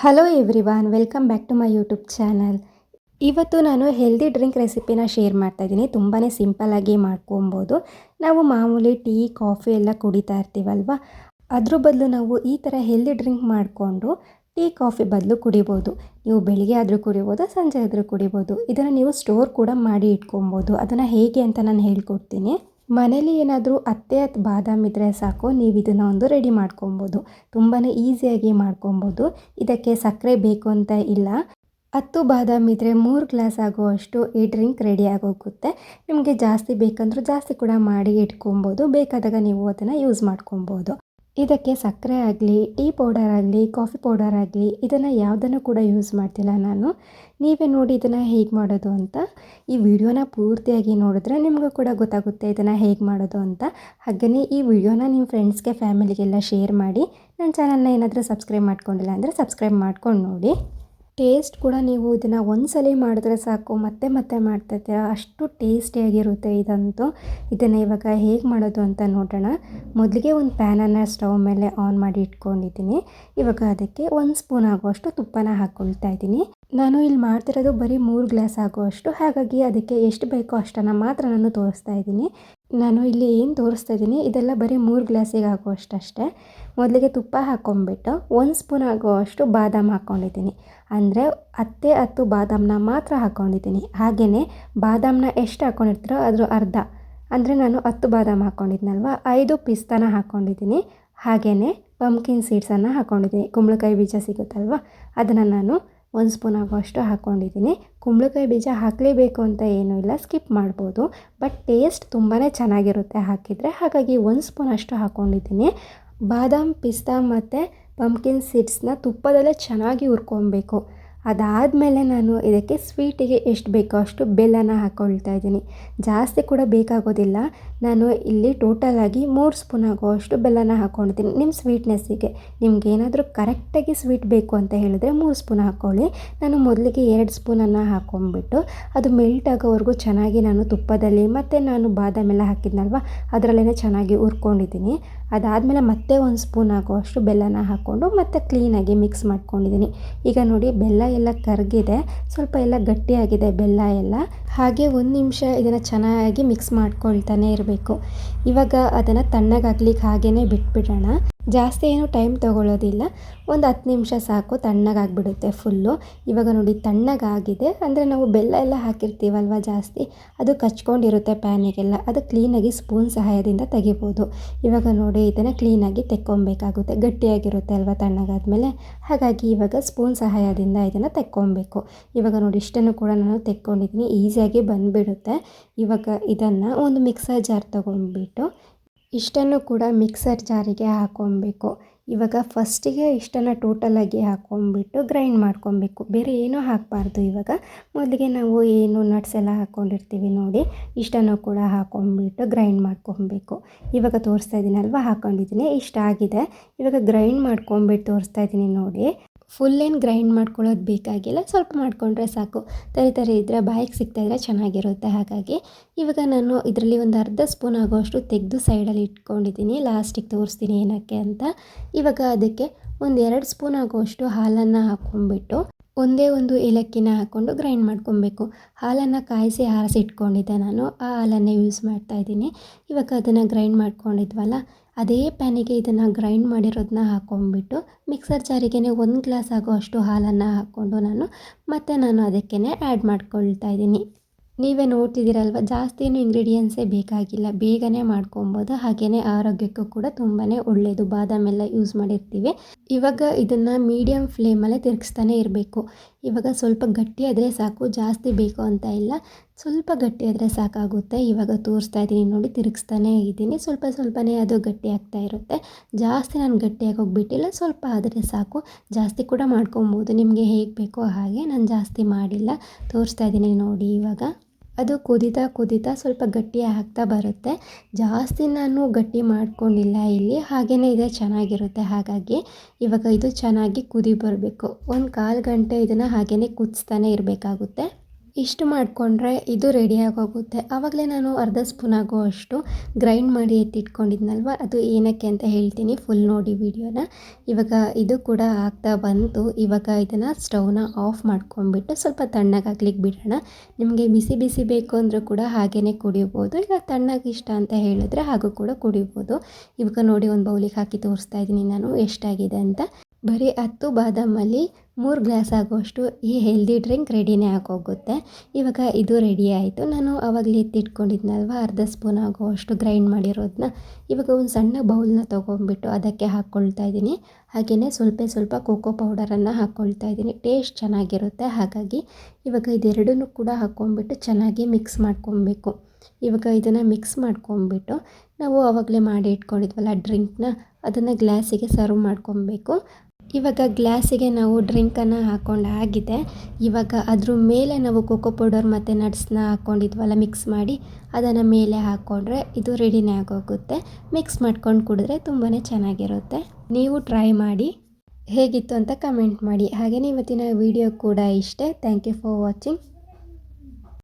Hello everyone, welcome back to my YouTube channel. ಇವತ್ತು ನಾನು healthy drink ರೆಸಿಪಿನ share ಮಾಡ್ತಾಯಿದ್ದೀನಿ. ತುಂಬಾ ಸಿಂಪಲ್ಲಾಗಿ ಮಾಡ್ಕೊಬೋದು. ನಾವು ಮಾಮೂಲಿ ಟೀ ಕಾಫಿ ಎಲ್ಲ ಕುಡಿತಾ ಇರ್ತೀವಲ್ವ, ಅದ್ರ ಬದಲು ನಾವು ಈ ಥರ ಹೆಲ್ದಿ ಡ್ರಿಂಕ್ ಮಾಡಿಕೊಂಡು ಟೀ ಕಾಫಿ ಬದಲು ಕುಡಿಬೋದು. ನೀವು ಬೆಳಿಗ್ಗೆ ಆದರೂ ಕುಡಿಬೋದು, ಸಂಜೆ ಆದರೂ ಕುಡಿಬೋದು. ಇದನ್ನು ನೀವು ಸ್ಟೋರ್ ಕೂಡ ಮಾಡಿ ಇಟ್ಕೊಬೋದು. ಅದನ್ನು ಹೇಗೆ ಅಂತ ನಾನು ಹೇಳ್ಕೊಡ್ತೀನಿ. ಮನೇಲಿ ಏನಾದರೂ ಅತ್ತೆ ಬಾದಾಮ್ ಇದ್ದರೆ ಸಾಕು, ನೀವು ಇದನ್ನು ಒಂದು ರೆಡಿ ಮಾಡ್ಕೊಬೋದು. ತುಂಬಾ ಈಸಿಯಾಗಿ ಮಾಡ್ಕೊಬೋದು. ಇದಕ್ಕೆ ಸಕ್ಕರೆ ಬೇಕು ಅಂತ ಇಲ್ಲ. 10 ಬಾದಾಮ್ ಇದ್ದರೆ 3 ಗ್ಲಾಸ್ ಆಗುವಷ್ಟು ಈ ಡ್ರಿಂಕ್ ರೆಡಿ ಆಗೋಗುತ್ತೆ. ನಿಮಗೆ ಜಾಸ್ತಿ ಬೇಕಂದ್ರೂ ಜಾಸ್ತಿ ಕೂಡ ಮಾಡಿ ಇಟ್ಕೊಬೋದು. ಬೇಕಾದಾಗ ನೀವು ಅದನ್ನು ಯೂಸ್ ಮಾಡ್ಕೊಬೋದು. ಇದಕ್ಕೆ ಸಕ್ಕರೆ ಆಗಲಿ, ಟೀ ಪೌಡರ್ ಆಗಲಿ, ಕಾಫಿ ಪೌಡರ್ ಆಗಲಿ, ಇದನ್ನು ಯಾವುದನ್ನು ಕೂಡ ಯೂಸ್ ಮಾಡ್ತಿಲ್ಲ ನಾನು. ನೀವೇ ನೋಡಿ ಇದನ್ನು ಹೇಗೆ ಮಾಡೋದು ಅಂತ. ಈ ವಿಡಿಯೋನ ಪೂರ್ತಿಯಾಗಿ ನೋಡಿದ್ರೆ ನಿಮಗೂ ಕೂಡ ಗೊತ್ತಾಗುತ್ತೆ ಇದನ್ನು ಹೇಗೆ ಮಾಡೋದು ಅಂತ. ಹಾಗೆಯೇ ಈ ವಿಡಿಯೋನ ನಿಮ್ಮ ಫ್ರೆಂಡ್ಸ್ಗೆ, ಫ್ಯಾಮಿಲಿಗೆಲ್ಲ ಶೇರ್ ಮಾಡಿ. ನನ್ನ ಚಾನಲ್ನ ಏನಾದರೂ ಸಬ್ಸ್ಕ್ರೈಬ್ ಮಾಡ್ಕೊಂಡಿಲ್ಲ ಅಂದರೆ ಸಬ್ಸ್ಕ್ರೈಬ್ ಮಾಡ್ಕೊಂಡು ನೋಡಿ. ಟೇಸ್ಟ್ ಕೂಡ ನೀವು ಇದನ್ನು ಒಂದ್ಸಲ ಮಾಡಿದ್ರೆ ಸಾಕು, ಮತ್ತೆ ಮತ್ತೆ ಮಾಡ್ತಾಯಿರ್ತೀರ, ಅಷ್ಟು ಟೇಸ್ಟಿಯಾಗಿರುತ್ತೆ ಇದಂತೂ. ಇದನ್ನು ಇವಾಗ ಹೇಗೆ ಮಾಡೋದು ಅಂತ ನೋಡೋಣ. ಮೊದಲಿಗೆ ಒಂದು ಪ್ಯಾನನ್ನು ಸ್ಟವ್ ಮೇಲೆ ಆನ್ ಮಾಡಿ ಇಟ್ಕೊಂಡಿದ್ದೀನಿ. ಇವಾಗ ಅದಕ್ಕೆ 1 ಸ್ಪೂನ್ ಆಗುವಷ್ಟು ತುಪ್ಪನ ಹಾಕ್ಕೊಳ್ತಾ ಇದ್ದೀನಿ. ನಾನು ಇಲ್ಲಿ ಮಾಡ್ತಿರೋದು ಬರೀ 3 ಗ್ಲಾಸ್ ಆಗುವಷ್ಟು, ಹಾಗಾಗಿ ಅದಕ್ಕೆ ಎಷ್ಟು ಬೇಕೋ ಅಷ್ಟನ್ನು ಮಾತ್ರ ನಾನು ತೋರಿಸ್ತಾ ಇದ್ದೀನಿ. ನಾನು ಇಲ್ಲಿ ಏನು ತೋರಿಸ್ತಾ ಇದ್ದೀನಿ ಇದೆಲ್ಲ ಬರೀ 3 ಗ್ಲಾಸಿಗೆ ಆಗುವಷ್ಟಷ್ಟೇ. ಮೊದಲಿಗೆ ತುಪ್ಪ ಹಾಕ್ಕೊಂಬಿಟ್ಟು 1 ಸ್ಪೂನ್ ಆಗುವಷ್ಟು ಬಾದಾಮ್ ಹಾಕ್ಕೊಂಡಿದ್ದೀನಿ. ಅಂದರೆ 10 ಬಾದಾಮನ್ನ ಮಾತ್ರ ಹಾಕ್ಕೊಂಡಿದ್ದೀನಿ. ಹಾಗೆಯೇ ಬಾದಾಮನ್ನ ಎಷ್ಟು ಹಾಕ್ಕೊಂಡಿರ್ತೀರೋ ಅದ್ರ ಅರ್ಧ, ಅಂದರೆ ನಾನು 10 ಬಾದಾಮ್ ಹಾಕ್ಕೊಂಡಿದ್ನಲ್ವ, 5 ಪಿಸ್ತಾನ ಹಾಕ್ಕೊಂಡಿದ್ದೀನಿ. ಹಾಗೆಯೇ ಪಂಪ್ಕಿನ್ ಸೀಡ್ಸನ್ನು ಹಾಕ್ಕೊಂಡಿದ್ದೀನಿ. ಕುಂಬಳಕಾಯಿ ಬೀಜ ಸಿಗುತ್ತಲ್ವ, ಅದನ್ನು ನಾನು 1 ಸ್ಪೂನ್ ಆಗುವಷ್ಟು ಹಾಕ್ಕೊಂಡಿದ್ದೀನಿ. ಕುಂಬಳಕಾಯಿ ಬೀಜ ಹಾಕಲೇಬೇಕು ಅಂತ ಏನೂ ಇಲ್ಲ, ಸ್ಕಿಪ್ ಮಾಡ್ಬೋದು. ಬಟ್ ಟೇಸ್ಟ್ ತುಂಬಾ ಚೆನ್ನಾಗಿರುತ್ತೆ ಹಾಕಿದರೆ, ಹಾಗಾಗಿ 1 ಸ್ಪೂನ್ ಅಷ್ಟು ಹಾಕ್ಕೊಂಡಿದ್ದೀನಿ. ಬಾದಾಮ್, ಪಿಸ್ತಾ ಮತ್ತು ಪಂಪ್ಕಿನ್ ಸೀಡ್ಸ್ನ ತುಪ್ಪದಲ್ಲೇ ಚೆನ್ನಾಗಿ ಹುರ್ಕೊಬೇಕು. ಅದಾದಮೇಲೆ ನಾನು ಇದಕ್ಕೆ ಸ್ವೀಟಿಗೆ ಎಷ್ಟು ಬೇಕೋ ಅಷ್ಟು ಬೆಲ್ಲನ ಹಾಕ್ಕೊಳ್ತಾ ಇದ್ದೀನಿ. ಜಾಸ್ತಿ ಕೂಡ ಬೇಕಾಗೋದಿಲ್ಲ. ನಾನು ಇಲ್ಲಿ ಟೋಟಲಾಗಿ 3 ಸ್ಪೂನ್ ಆಗುವಷ್ಟು ಬೆಲ್ಲನ ಹಾಕ್ಕೊಂಡಿದ್ದೀನಿ. ನಿಮ್ಮ ಸ್ವೀಟ್ನೆಸ್ಸಿಗೆ ನಿಮ್ಗೆ ಏನಾದರೂ ಕರೆಕ್ಟಾಗಿ ಸ್ವೀಟ್ ಬೇಕು ಅಂತ ಹೇಳಿದ್ರೆ 3 ಸ್ಪೂನ್ ಹಾಕ್ಕೊಳ್ಳಿ. ನಾನು ಮೊದಲಿಗೆ 2 ಸ್ಪೂನನ್ನು ಹಾಕ್ಕೊಂಬಿಟ್ಟು ಅದು ಮೆಲ್ಟ್ ಆಗೋವರೆಗೂ ಚೆನ್ನಾಗಿ ನಾನು ತುಪ್ಪದಲ್ಲಿ ಮತ್ತು ನಾನು ಬಾದಾಮೆಲ್ಲ ಹಾಕಿದ್ನಲ್ವ ಅದರಲ್ಲೇ ಚೆನ್ನಾಗಿ ಹುರ್ಕೊಂಡಿದ್ದೀನಿ. ಅದಾದಮೇಲೆ ಮತ್ತೆ 1 ಸ್ಪೂನ್ ಆಗುವಷ್ಟು ಬೆಲ್ಲನ ಹಾಕ್ಕೊಂಡು ಮತ್ತೆ ಕ್ಲೀನಾಗಿ ಮಿಕ್ಸ್ ಮಾಡ್ಕೊಂಡಿದ್ದೀನಿ. ಈಗ ನೋಡಿ ಬೆಲ್ಲ ಎಲ್ಲ ಕರಗಿದೆ, ಸ್ವಲ್ಪ ಎಲ್ಲ ಗಟ್ಟಿಯಾಗಿದೆ ಬೆಲ್ಲ ಎಲ್ಲ. ಹಾಗೆ 1 ನಿಮಿಷ ಇದನ್ನು ಚೆನ್ನಾಗಿ ಮಿಕ್ಸ್ ಮಾಡ್ಕೊಳ್ತಾನೆ ಇರಬೇಕು. ಇವಾಗ ಅದನ್ನು ತಣ್ಣಗಾಗ್ಲಿಕ್ಕೆ ಹಾಗೇ ಬಿಟ್ಬಿಡೋಣ. ಜಾಸ್ತಿ ಏನು ಟೈಮ್ ತೊಗೊಳ್ಳೋದಿಲ್ಲ, ಒಂದು 10 ನಿಮಿಷ ಸಾಕು, ತಣ್ಣಗಾಗಿಬಿಡುತ್ತೆ ಫುಲ್ಲು. ಇವಾಗ ನೋಡಿ ತಣ್ಣಗಾಗಿದೆ, ಅಂದರೆ ನಾವು ಬೆಲ್ಲ ಎಲ್ಲ ಹಾಕಿರ್ತೀವಲ್ವ ಜಾಸ್ತಿ, ಅದು ಕಚ್ಕೊಂಡಿರುತ್ತೆ ಪ್ಯಾನಿಗೆಲ್ಲ, ಅದು ಕ್ಲೀನಾಗಿ ಸ್ಪೂನ್ ಸಹಾಯದಿಂದ ತೆಗಿಬೋದು. ಇವಾಗ ನೋಡಿ ಇದನ್ನು ಕ್ಲೀನಾಗಿ ತೆಕ್ಕೊಬೇಕಾಗುತ್ತೆ, ಗಟ್ಟಿಯಾಗಿರುತ್ತೆ ಅಲ್ವ ತಣ್ಣಗಾದ್ಮೇಲೆ, ಹಾಗಾಗಿ ಇವಾಗ ಸ್ಪೂನ್ ಸಹಾಯದಿಂದ ಇದನ್ನು ತೆಕ್ಕೊಬೇಕು. ಇವಾಗ ನೋಡಿ ಇಷ್ಟನ್ನು ಕೂಡ ನಾನು ತೆಕ್ಕೊಂಡಿದ್ದೀನಿ, ಈಸಿಯಾಗಿ ಬಂದುಬಿಡುತ್ತೆ. ಇವಾಗ ಇದನ್ನು ಒಂದು ಮಿಕ್ಸರ್ ಜಾರ್ ತೊಗೊಂಡ್ಬಿಟ್ಟು ಇಷ್ಟನ್ನು ಕೂಡ ಮಿಕ್ಸರ್ ಜಾರಿಗೆ ಹಾಕ್ಕೊಬೇಕು. ಇವಾಗ ಫಸ್ಟಿಗೆ ಇಷ್ಟನ್ನು ಟೋಟಲಾಗಿ ಹಾಕ್ಕೊಂಬಿಟ್ಟು ಗ್ರೈಂಡ್ ಮಾಡ್ಕೊಬೇಕು, ಬೇರೆ ಏನೂ ಹಾಕಬಾರ್ದು. ಇವಾಗ ಮೊದಲಿಗೆ ನಾವು ಏನು ನಟ್ಸ್ ಎಲ್ಲ ಹಾಕ್ಕೊಂಡಿರ್ತೀವಿ ನೋಡಿ, ಇಷ್ಟನ್ನು ಕೂಡ ಹಾಕ್ಕೊಂಬಿಟ್ಟು ಗ್ರೈಂಡ್ ಮಾಡ್ಕೊಬೇಕು. ಇವಾಗ ತೋರಿಸ್ತಾ ಇದ್ದೀನಲ್ವ, ಹಾಕ್ಕೊಂಡಿದ್ದೀನಿ, ಇಷ್ಟ ಆಗಿದೆ. ಇವಾಗ ಗ್ರೈಂಡ್ ಮಾಡ್ಕೊಂಬಿಟ್ಟು ತೋರಿಸ್ತಾ ಇದ್ದೀನಿ ನೋಡಿ. ಫುಲ್ ಏನು ಗ್ರೈಂಡ್ ಮಾಡ್ಕೊಳ್ಳೋದು ಬೇಕಾಗಿಲ್ಲ, ಸ್ವಲ್ಪ ಮಾಡಿಕೊಂಡ್ರೆ ಸಾಕು. ತರಿ ಇದ್ದರೆ ಬಾಯಿಗೆ ಸಿಗ್ತಾಯಿದ್ರೆ ಚೆನ್ನಾಗಿರುತ್ತೆ. ಹಾಗಾಗಿ ಇವಾಗ ನಾನು ಇದರಲ್ಲಿ ಒಂದು ಅರ್ಧ ಸ್ಪೂನ್ ಆಗೋಷ್ಟು ತೆಗೆದು ಸೈಡಲ್ಲಿ ಇಟ್ಕೊಂಡಿದ್ದೀನಿ, ಲಾಸ್ಟಿಗೆ ತೋರಿಸ್ತೀನಿ ಏನಕ್ಕೆ ಅಂತ. ಇವಾಗ ಅದಕ್ಕೆ ಒಂದು 2 ಸ್ಪೂನ್ ಆಗೋಷ್ಟು ಹಾಲನ್ನು ಹಾಕ್ಕೊಂಬಿಟ್ಟು ಒಂದೇ ಒಂದು ಏಲಕ್ಕಿನ ಹಾಕ್ಕೊಂಡು ಗ್ರೈಂಡ್ ಮಾಡ್ಕೊಬೇಕು. ಹಾಲನ್ನು ಕಾಯಿಸಿ ಆರಿಸಿ ಇಟ್ಕೊಂಡಿದ್ದೆ ನಾನು, ಆ ಹಾಲನ್ನೇ ಯೂಸ್ ಮಾಡ್ತಾಯಿದ್ದೀನಿ. ಇವಾಗ ಅದನ್ನು ಗ್ರೈಂಡ್ ಮಾಡ್ಕೊಂಡಿದ್ವಲ್ಲ, ಅದೇ ಪ್ಯಾನಿಗೆ ಇದನ್ನು ಗ್ರೈಂಡ್ ಮಾಡಿರೋದನ್ನ ಹಾಕ್ಕೊಂಬಿಟ್ಟು ಮಿಕ್ಸರ್ ಜಾರಿಗೆ 1 ಗ್ಲಾಸ್ ಆಗೋಷ್ಟು ಹಾಲನ್ನು ಹಾಕ್ಕೊಂಡು ನಾನು ಅದಕ್ಕೇ ಆ್ಯಡ್ ಮಾಡ್ಕೊಳ್ತಾ ಇದ್ದೀನಿ. ನೀವೇ ನೋಡ್ತಿದ್ದೀರಲ್ವ, ಜಾಸ್ತಿ ಏನು ಇಂಗ್ರೀಡಿಯೆಂಟ್ಸೇ ಬೇಕಾಗಿಲ್ಲ, ಬೇಗನೆ ಮಾಡ್ಕೊಬೋದು. ಹಾಗೆಯೇ ಆರೋಗ್ಯಕ್ಕೂ ಕೂಡ ತುಂಬಾ ಒಳ್ಳೆಯದು, ಬಾದಾಮೆಲ್ಲ ಯೂಸ್ ಮಾಡಿರ್ತೀವಿ. ಇವಾಗ ಇದನ್ನು ಮೀಡಿಯಮ್ ಫ್ಲೇಮಲ್ಲೇ ತಿರುಗಿಸ್ತಾನೆ ಇರಬೇಕು. ಇವಾಗ ಸ್ವಲ್ಪ ಗಟ್ಟಿಯಾದರೆ ಸಾಕು, ಜಾಸ್ತಿ ಬೇಕು ಅಂತ ಇಲ್ಲ, ಸ್ವಲ್ಪ ಗಟ್ಟಿಯಾದರೆ ಸಾಕಾಗುತ್ತೆ. ಇವಾಗ ತೋರಿಸ್ತಾ ಇದ್ದೀನಿ ನೋಡಿ, ತಿರುಗಿಸ್ತಾನೇ ಇದ್ದೀನಿ, ಸ್ವಲ್ಪನೇ ಅದು ಗಟ್ಟಿ ಆಗ್ತಾ ಇರುತ್ತೆ. ಜಾಸ್ತಿ ನಾನು ಗಟ್ಟಿಯಾಗಿ ಹೋಗ್ಬಿಟ್ಟಿಲ್ಲ, ಸ್ವಲ್ಪ ಆದರೆ ಸಾಕು. ಜಾಸ್ತಿ ಕೂಡ ಮಾಡ್ಕೊಬೋದು, ನಿಮಗೆ ಹೇಗೆ ಬೇಕೋ ಹಾಗೆ. ನಾನು ಜಾಸ್ತಿ ಮಾಡಿಲ್ಲ, ತೋರಿಸ್ತಾ ಇದ್ದೀನಿ ನೋಡಿ. ಇವಾಗ ಅದು ಕುದೀತಾ ಸ್ವಲ್ಪ ಗಟ್ಟಿ ಆಗ್ತಾ ಬರುತ್ತೆ. ಜಾಸ್ತಿ ನಾನು ಗಟ್ಟಿ ಮಾಡ್ಕೊಂಡಿಲ್ಲ ಇಲ್ಲಿ, ಹಾಗೆಯೇ ಇದೆ ಚೆನ್ನಾಗಿರುತ್ತೆ. ಹಾಗಾಗಿ ಇವಾಗ ಇದು ಚೆನ್ನಾಗಿ ಕುದಿ ಬರಬೇಕು. 1/4 ಗಂಟೆ ಇದನ್ನು ಹಾಗೆಯೇ ಕುದಿಸ್ತಾನೆ ಇರಬೇಕಾಗುತ್ತೆ. ಇಷ್ಟು ಮಾಡಿಕೊಂಡ್ರೆ ಇದು ರೆಡಿಯಾಗೋಗುತ್ತೆ. ಆವಾಗಲೇ ನಾನು ಅರ್ಧ ಸ್ಪೂನ್ ಆಗುವಷ್ಟು ಗ್ರೈಂಡ್ ಮಾಡಿ ಎತ್ತಿಟ್ಕೊಂಡಿದ್ನಲ್ವ, ಅದು ಏನಕ್ಕೆ ಅಂತ ಹೇಳ್ತೀನಿ, ಫುಲ್ ನೋಡಿ ವಿಡಿಯೋನ. ಇವಾಗ ಇದು ಕೂಡ ಆಗ್ತಾ ಬಂತು. ಇವಾಗ ಇದನ್ನು ಸ್ಟವ್ನ ಆಫ್ ಮಾಡ್ಕೊಂಡ್ಬಿಟ್ಟು ಸ್ವಲ್ಪ ತಣ್ಣಗಾಗ್ಲಿಕ್ಕೆ ಬಿಡೋಣ. ನಿಮಗೆ ಬಿಸಿ ಬಿಸಿ ಬೇಕು ಅಂದರೂ ಕೂಡ ಹಾಗೇ ಕುಡಿಬೋದು, ಇಲ್ಲ ತಣ್ಣಗೆ ಇಷ್ಟ ಅಂತ ಹೇಳಿದ್ರೆ ಹಾಗೂ ಕೂಡ ಕುಡಿಬೋದು. ಇವಾಗ ನೋಡಿ ಒಂದು ಬೌಲಿಗೆ ಹಾಕಿ ತೋರಿಸ್ತಾ ಇದ್ದೀನಿ ನಾನು ಎಷ್ಟಾಗಿದೆ ಅಂತ. ಬರೀ 10 ಬಾದಾಮಲ್ಲಿ 3 ಗ್ಲಾಸ್ ಆಗುವಷ್ಟು ಈ ಹೆಲ್ದಿ ಡ್ರಿಂಕ್ ರೆಡಿನೇ ಆಗೋಗುತ್ತೆ. ಇವಾಗ ಇದು ರೆಡಿ ಆಯಿತು. ನಾನು ಆವಾಗಲೇ ಎತ್ತಿಟ್ಕೊಂಡಿದ್ನಲ್ವ ಅರ್ಧ ಸ್ಪೂನ್ ಆಗುವಷ್ಟು ಗ್ರೈಂಡ್ ಮಾಡಿರೋದನ್ನ ಇವಾಗ ಒಂದು ಸಣ್ಣ ಬೌಲ್ನ ತೊಗೊಂಡ್ಬಿಟ್ಟು ಅದಕ್ಕೆ ಹಾಕ್ಕೊಳ್ತಾ ಇದ್ದೀನಿ. ಹಾಗೆಯೇ ಸ್ವಲ್ಪ ಕೋಕೋ ಪೌಡರನ್ನು ಹಾಕ್ಕೊಳ್ತಾ ಇದ್ದೀನಿ. ಟೇಸ್ಟ್ ಚೆನ್ನಾಗಿರುತ್ತೆ. ಹಾಗಾಗಿ ಇವಾಗ ಇದೆರಡನ್ನೂ ಕೂಡ ಹಾಕ್ಕೊಂಡ್ಬಿಟ್ಟು ಚೆನ್ನಾಗಿ ಮಿಕ್ಸ್ ಮಾಡ್ಕೊಬೇಕು. ಇವಾಗ ಇದನ್ನು ಮಿಕ್ಸ್ ಮಾಡ್ಕೊಂಡ್ಬಿಟ್ಟು ನಾವು ಆವಾಗಲೇ ಮಾಡಿ ಇಟ್ಕೊಂಡಿದ್ವಲ್ಲ ಡ್ರಿಂಕ್ನ, ಅದನ್ನು ಗ್ಲಾಸಿಗೆ ಸರ್ವ್ ಮಾಡ್ಕೊಬೇಕು. ಇವಾಗ ಗ್ಲಾಸಿಗೆ ನಾವು ಡ್ರಿಂಕನ್ನು ಹಾಕ್ಕೊಂಡಾಗಿದೆ. ಇವಾಗ ಅದ್ರ ಮೇಲೆ ನಾವು ಕೋಕೋ ಪೌಡರ್ ಮತ್ತು ನಟ್ಸ್ನ ಹಾಕ್ಕೊಂಡಿದ್ವಲ್ಲ ಮಿಕ್ಸ್ ಮಾಡಿ, ಅದನ್ನು ಮೇಲೆ ಹಾಕ್ಕೊಂಡ್ರೆ ಇದು ರೆಡಿನೇ ಆಗೋಗುತ್ತೆ. ಮಿಕ್ಸ್ ಮಾಡ್ಕೊಂಡು ಕುಡಿದ್ರೆ ತುಂಬಾ ಚೆನ್ನಾಗಿರುತ್ತೆ. ನೀವು ಟ್ರೈ ಮಾಡಿ, ಹೇಗಿತ್ತು ಅಂತ ಕಮೆಂಟ್ ಮಾಡಿ. ಹಾಗೆಯೇ ಇವತ್ತಿನ ವಿಡಿಯೋ ಕೂಡ ಇಷ್ಟೇ. Thank you for watching.